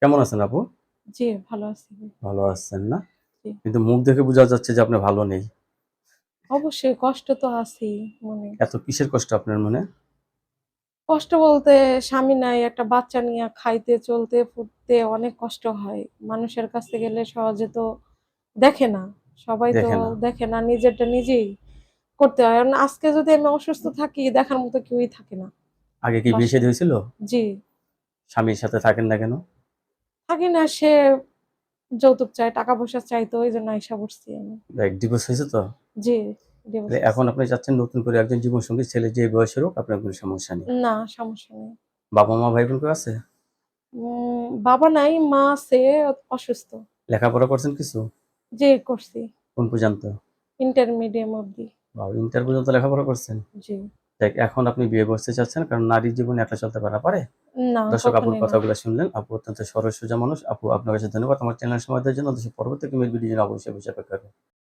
কেমন আছেন আপু? জি, ভালো আছি। ভালো আছেন না? জি। কিন্তু মুখ দেখে বোঝা যাচ্ছে যে আপনি ভালো নেই। অবশ্যই কষ্ট তো আছেই মনে। এত কিসের কষ্ট আপনার মনে? কষ্ট বলতে স্বামী নাই, একটা বাচ্চা নিয়ে খাইতে, চলতে, ফুটতে অনেক কষ্ট হয়। মানুষের কাছে গেলে সহজে তো দেখে না। সবাই তো দেখে না। দেখে না, নিজেরটা নিজেই করতে হয়। কারণ আজকে যদি আমি অসুস্থ থাকি, দেখার মতো কেউই থাকে না আগে কি বিয়ে শাদী বাসায়। হয়েছিল? জি, স্বামীর সাথে থাকেন না কেন? থাকি না, সে যৌতুক চায়, টাকা-পয়সা চাইতো, এইজন্য আইসা পড়ছি আমি। লাইক ডিভোর্স হয়েছে তো? জি, ডিভোর্স তাহলে এখন হইছে। আপনি চাচ্ছেন নতুন করে একজন জীবনসঙ্গী ছেলে যে বয়সের হোক আপনার কোনো সমস্যা নেই। না, সমস্যা নেই। বাবা-মা, ভাই-বোন কেউ আছে? বাবা নাই, মা আছে, অসুস্থ। লেখাপড়া করছেন কিছু? জি, করছি। কোন পর্যন্ত? ইন্টারমিডিয়াম অব্দি। বা ইন্টার পর্যন্ত লেখাপড়া করছেন? জি। দেখ এখন আপনি বিয়ে করতে চাচ্ছেন কারণ নারীর জীবনে একা চলতে পারে? না, দর্শক আপুর কখনোই না। কথাগুলো শুনলেন। আপু অত্যন্ত সরল সোজা মানুষ। আপু আপনার কাছে ধন্যবাদ। আমার চ্যানেল সময় দেওয়ার জন্য। পরবর্তী কোনো ভিডিওর জন্য অবশ্যই অপেক্ষা করবেন।